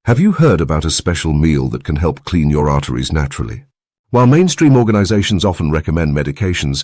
Have you heard about a special meal that can help clean your arteries naturally? While mainstream organizations often recommend medications,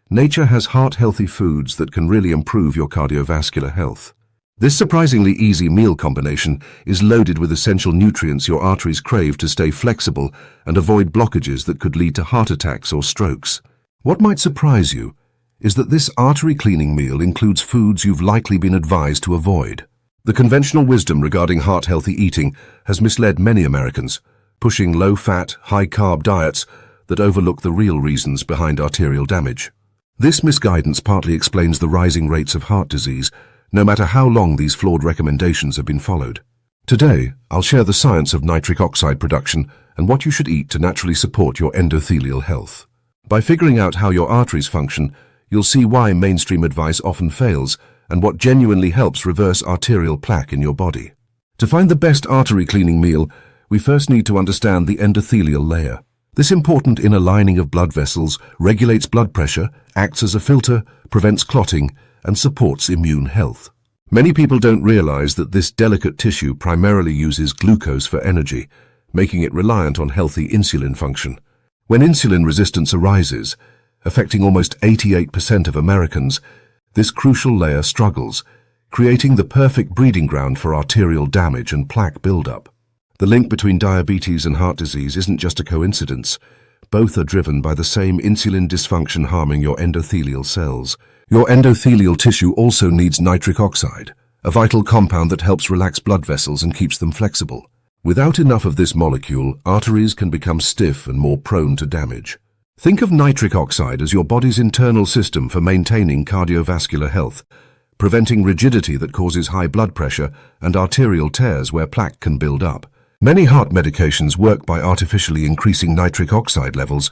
nature has heart-healthy foods that can really improve your cardiovascular health. This surprisingly easy meal combination is loaded with essential nutrients your arteries crave to stay flexible and avoid blockages that could lead to heart attacks or strokes. What might surprise you is that this artery cleaning meal includes foods you've likely been advised to avoid. The conventional wisdom regarding heart-healthy eating has misled many Americans, pushing low-fat, high-carb diets that overlook the real reasons behind arterial damage. This misguidance partly explains the rising rates of heart disease, no matter how long these flawed recommendations have been followed. Today, I'll share the science of nitric oxide production and what you should eat to naturally support your endothelial health. By figuring out how your arteries function, you'll see why mainstream advice often fails and what genuinely helps reverse arterial plaque in your body. To find the best artery cleaning meal, we first need to understand the endothelial layer. This important inner lining of blood vessels regulates blood pressure, acts as a filter, prevents clotting, and supports immune health. Many people don't realize that this delicate tissue primarily uses glucose for energy, making it reliant on healthy insulin function. When insulin resistance arises, affecting almost 88% of Americans, this crucial layer struggles, creating the perfect breeding ground for arterial damage and plaque buildup. The link between diabetes and heart disease isn't just a coincidence. Both are driven by the same insulin dysfunction harming your endothelial cells. Your endothelial tissue also needs nitric oxide, a vital compound that helps relax blood vessels and keeps them flexible. Without enough of this molecule, arteries can become stiff and more prone to damage. Think of nitric oxide as your body's internal system for maintaining cardiovascular health, preventing rigidity that causes high blood pressure and arterial tears where plaque can build up. Many heart medications work by artificially increasing nitric oxide levels,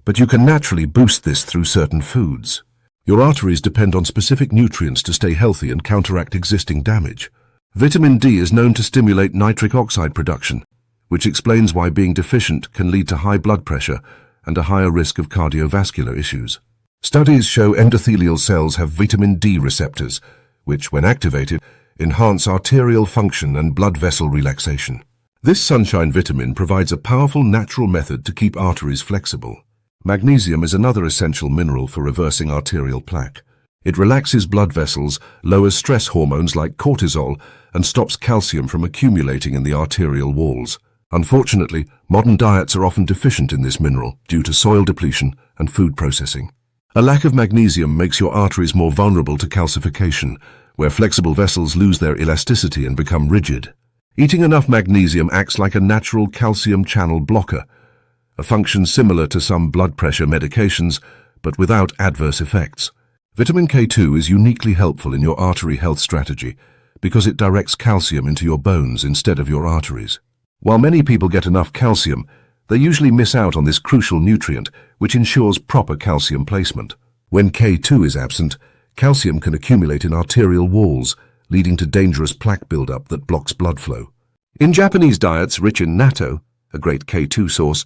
but you can naturally boost this through certain foods. Your arteries depend on specific nutrients to stay healthy and counteract existing damage. Vitamin D is known to stimulate nitric oxide production, which explains why being deficient can lead to high blood pressure and a higher risk of cardiovascular issues. Studies show endothelial cells have vitamin D receptors, which, when activated, enhance arterial function and blood vessel relaxation. This sunshine vitamin provides a powerful natural method to keep arteries flexible. Magnesium is another essential mineral for reversing arterial plaque. It relaxes blood vessels, lowers stress hormones like cortisol, and stops calcium from accumulating in the arterial walls. Unfortunately, modern diets are often deficient in this mineral due to soil depletion and food processing. A lack of magnesium makes your arteries more vulnerable to calcification, where flexible vessels lose their elasticity and become rigid. Eating enough magnesium acts like a natural calcium channel blocker, a function similar to some blood pressure medications, but without adverse effects. Vitamin K2 is uniquely helpful in your artery health strategy because it directs calcium into your bones instead of your arteries. While many people get enough calcium, they usually miss out on this crucial nutrient, which ensures proper calcium placement. When K2 is absent, calcium can accumulate in arterial walls, leading to dangerous plaque buildup that blocks blood flow. In Japanese diets rich in natto, a great K2 source,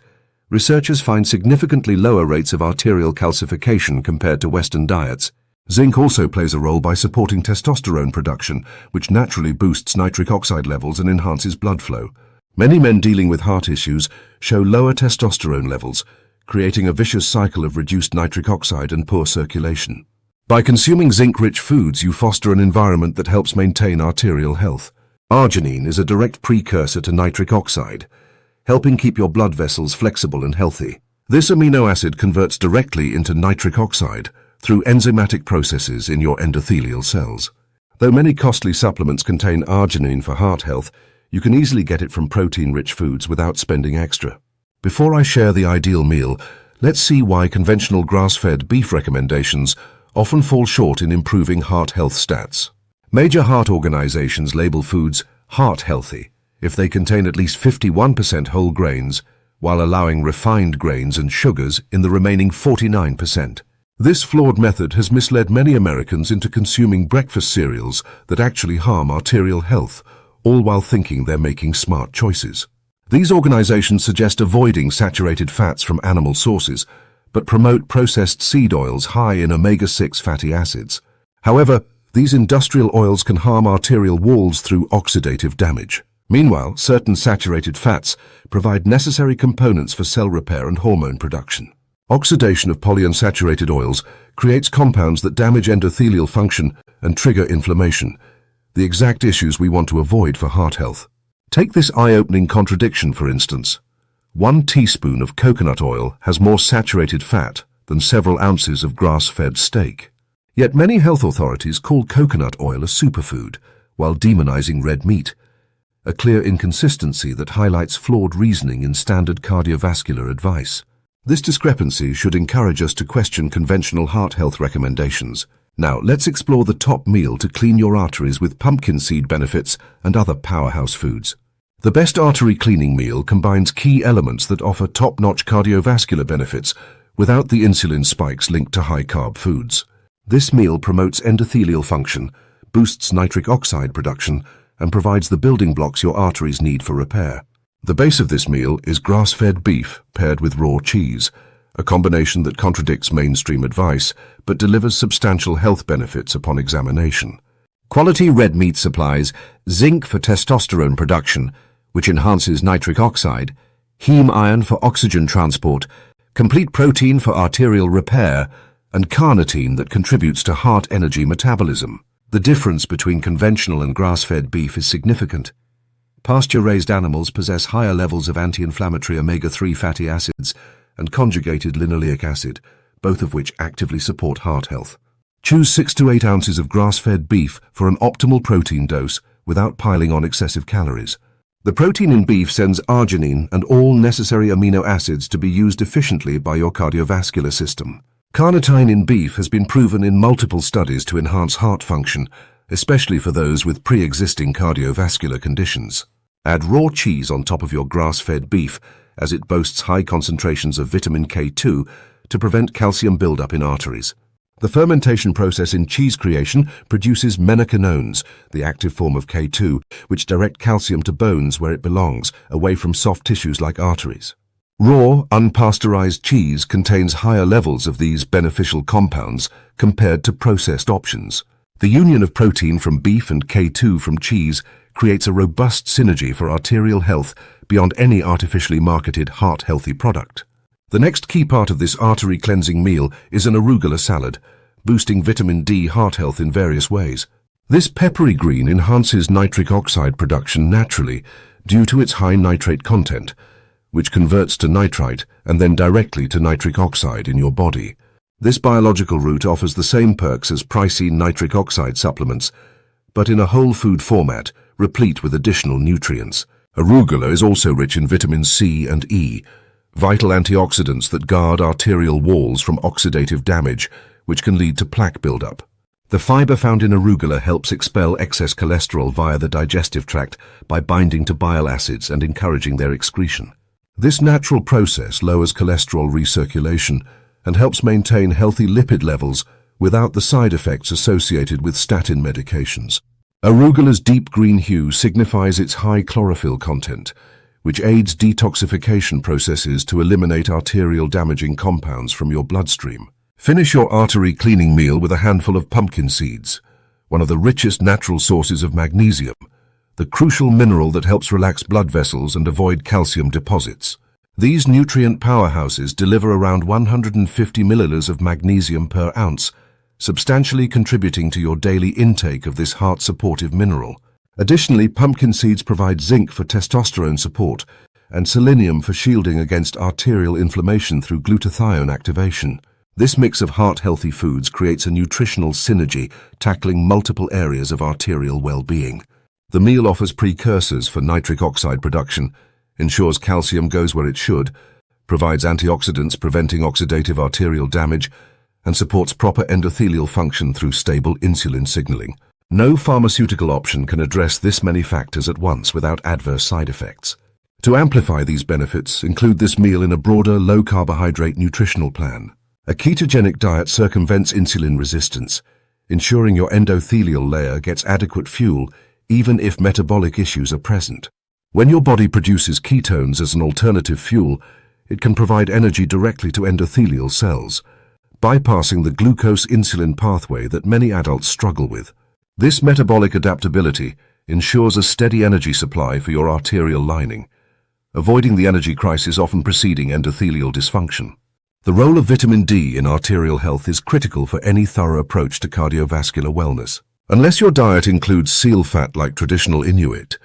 researchers find significantly lower rates of arterial calcification compared to Western diets. Zinc also plays a role by supporting testosterone production, which naturally boosts nitric oxide levels and enhances blood flow. Many men dealing with heart issues show lower testosterone levels, creating a vicious cycle of reduced nitric oxide and poor circulation. By consuming zinc-rich foods, you foster an environment that helps maintain arterial health. Arginine is a direct precursor to nitric oxide, helping keep your blood vessels flexible and healthy. This amino acid converts directly into nitric oxide through enzymatic processes in your endothelial cells. Though many costly supplements contain arginine for heart health, you can easily get it from protein-rich foods without spending extra. Before I share the ideal meal, let's see why conventional grass-fed beef recommendations often fall short in improving heart health stats. Major heart organizations label foods heart-healthy if they contain at least 51% whole grains, while allowing refined grains and sugars in the remaining 49%. This flawed method has misled many Americans into consuming breakfast cereals that actually harm arterial health, all while thinking they're making smart choices. These organizations suggest avoiding saturated fats from animal sources, but promote processed seed oils high in omega-6 fatty acids. However, these industrial oils can harm arterial walls through oxidative damage. Meanwhile, certain saturated fats provide necessary components for cell repair and hormone production. Oxidation of polyunsaturated oils creates compounds that damage endothelial function and trigger inflammation, the exact issues we want to avoid for heart health. Take this eye-opening contradiction, for instance. 1 teaspoon of coconut oil has more saturated fat than several ounces of grass-fed steak. Yet many health authorities call coconut oil a superfood, while demonizing red meat, a clear inconsistency that highlights flawed reasoning in standard cardiovascular advice. This discrepancy should encourage us to question conventional heart health recommendations. Now, let's explore the top meal to clean your arteries with pumpkin seed benefits and other powerhouse foods. The best artery cleaning meal combines key elements that offer top-notch cardiovascular benefits without the insulin spikes linked to high-carb foods. This meal promotes endothelial function, boosts nitric oxide production, and provides the building blocks your arteries need for repair. The base of this meal is grass-fed beef paired with raw cheese, a combination that contradicts mainstream advice but delivers substantial health benefits upon examination. Quality red meat supplies zinc for testosterone production, which enhances nitric oxide, heme iron for oxygen transport, complete protein for arterial repair, and carnitine that contributes to heart energy metabolism. The difference between conventional and grass-fed beef is significant. Pasture-raised animals possess higher levels of anti-inflammatory omega-3 fatty acids and conjugated linoleic acid, both of which actively support heart health. Choose 6 to 8 ounces of grass-fed beef for an optimal protein dose without piling on excessive calories. The protein in beef sends arginine and all necessary amino acids to be used efficiently by your cardiovascular system. Carnitine in beef has been proven in multiple studies to enhance heart function, especially for those with pre-existing cardiovascular conditions. Add raw cheese on top of your grass-fed beef, as it boasts high concentrations of vitamin K2 to prevent calcium buildup in arteries. The fermentation process in cheese creation produces menachinones, the active form of K2, which direct calcium to bones where it belongs, away from soft tissues like arteries. Raw, unpasteurized cheese contains higher levels of these beneficial compounds compared to processed options. The union of protein from beef and K2 from cheese creates a robust synergy for arterial health beyond any artificially marketed heart-healthy product. The next key part of this artery cleansing meal is an arugula salad, boosting vitamin D heart health in various ways. This peppery green enhances nitric oxide production naturally due to its high nitrate content, which converts to nitrite and then directly to nitric oxide in your body. This biological route offers the same perks as pricey nitric oxide supplements, but in a whole food format, replete with additional nutrients. Arugula is also rich in vitamins C and E, vital antioxidants that guard arterial walls from oxidative damage, which can lead to plaque buildup. The fiber found in arugula helps expel excess cholesterol via the digestive tract by binding to bile acids and encouraging their excretion. This natural process lowers cholesterol recirculation and helps maintain healthy lipid levels without the side effects associated with statin medications. Arugula's deep green hue signifies its high chlorophyll content, which aids detoxification processes to eliminate arterial damaging compounds from your bloodstream. Finish your artery cleaning meal with a handful of pumpkin seeds, one of the richest natural sources of magnesium, the crucial mineral that helps relax blood vessels and avoid calcium deposits. These nutrient powerhouses deliver around 150 milliliters of magnesium per ounce, substantially contributing to your daily intake of this heart-supportive mineral. Additionally, pumpkin seeds provide zinc for testosterone support and selenium for shielding against arterial inflammation through glutathione activation. This mix of heart-healthy foods creates a nutritional synergy tackling multiple areas of arterial well-being. The meal offers precursors for nitric oxide production, ensures calcium goes where it should, provides antioxidants preventing oxidative arterial damage, and supports proper endothelial function through stable insulin signaling. No pharmaceutical option can address this many factors at once without adverse side effects. To amplify these benefits, include this meal in a broader, low-carbohydrate nutritional plan. A ketogenic diet circumvents insulin resistance, ensuring your endothelial layer gets adequate fuel even if metabolic issues are present. When your body produces ketones as an alternative fuel, it can provide energy directly to endothelial cells, bypassing the glucose-insulin pathway that many adults struggle with. This metabolic adaptability ensures a steady energy supply for your arterial lining, avoiding the energy crisis often preceding endothelial dysfunction. The role of vitamin D in arterial health is critical for any thorough approach to cardiovascular wellness. Unless your diet includes seal fat like traditional Inuit,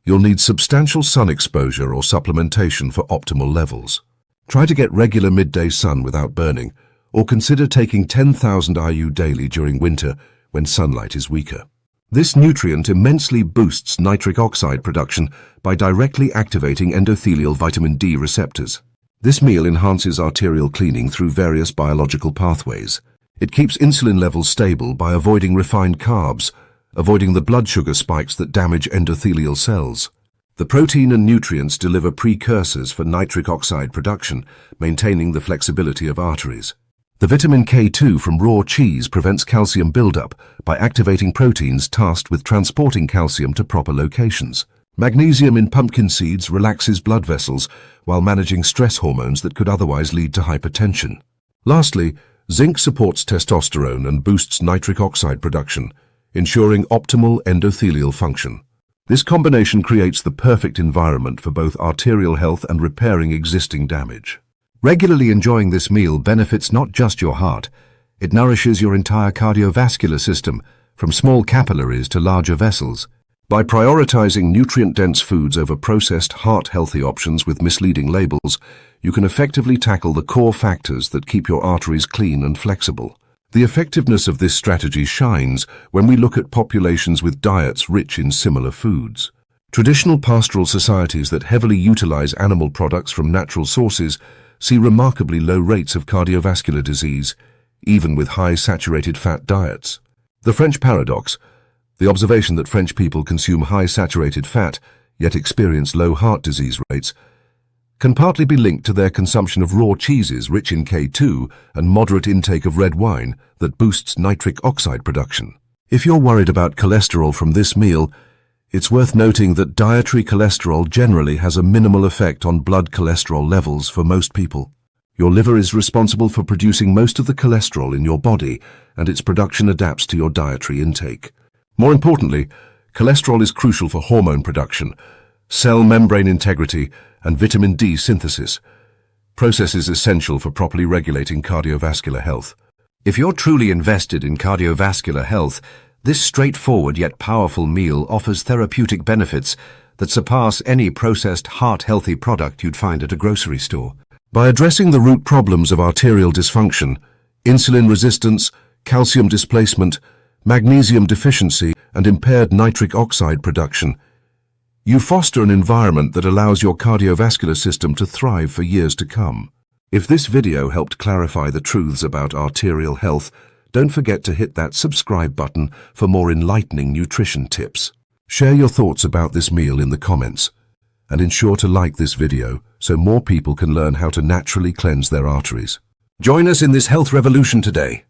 you'll need substantial sun exposure or supplementation for optimal levels. Try to get regular midday sun without burning, or consider taking 10,000 IU daily during winter when sunlight is weaker. This nutrient immensely boosts nitric oxide production by directly activating endothelial vitamin D receptors. This meal enhances arterial cleaning through various biological pathways. It keeps insulin levels stable by avoiding refined carbs, avoiding the blood sugar spikes that damage endothelial cells. The protein and nutrients deliver precursors for nitric oxide production, maintaining the flexibility of arteries. The vitamin K2 from raw cheese prevents calcium buildup by activating proteins tasked with transporting calcium to proper locations. Magnesium in pumpkin seeds relaxes blood vessels while managing stress hormones that could otherwise lead to hypertension. Lastly, zinc supports testosterone and boosts nitric oxide production, ensuring optimal endothelial function. This combination creates the perfect environment for both arterial health and repairing existing damage. Regularly enjoying this meal benefits not just your heart, it nourishes your entire cardiovascular system, from small capillaries to larger vessels. By prioritizing nutrient-dense foods over processed, heart-healthy options with misleading labels, you can effectively tackle the core factors that keep your arteries clean and flexible. The effectiveness of this strategy shines when we look at populations with diets rich in similar foods. Traditional pastoral societies that heavily utilize animal products from natural sources see remarkably low rates of cardiovascular disease, even with high saturated fat diets. The French paradox, the observation that French people consume high saturated fat yet experience low heart disease rates, can partly be linked to their consumption of raw cheeses rich in K2 and moderate intake of red wine that boosts nitric oxide production. If you're worried about cholesterol from this meal, it's worth noting that dietary cholesterol generally has a minimal effect on blood cholesterol levels for most people. Your liver is responsible for producing most of the cholesterol in your body, and its production adapts to your dietary intake. More importantly, cholesterol is crucial for hormone production, cell membrane integrity, and vitamin D synthesis, processes essential for properly regulating cardiovascular health. If you're truly invested in cardiovascular health, this straightforward yet powerful meal offers therapeutic benefits that surpass any processed heart-healthy product you'd find at a grocery store. By addressing the root problems of arterial dysfunction, insulin resistance, calcium displacement, magnesium deficiency, and impaired nitric oxide production, you foster an environment that allows your cardiovascular system to thrive for years to come. If this video helped clarify the truths about arterial health, don't forget to hit that subscribe button for more enlightening nutrition tips. Share your thoughts about this meal in the comments, and ensure to like this video so more people can learn how to naturally cleanse their arteries. Join us in this health revolution today.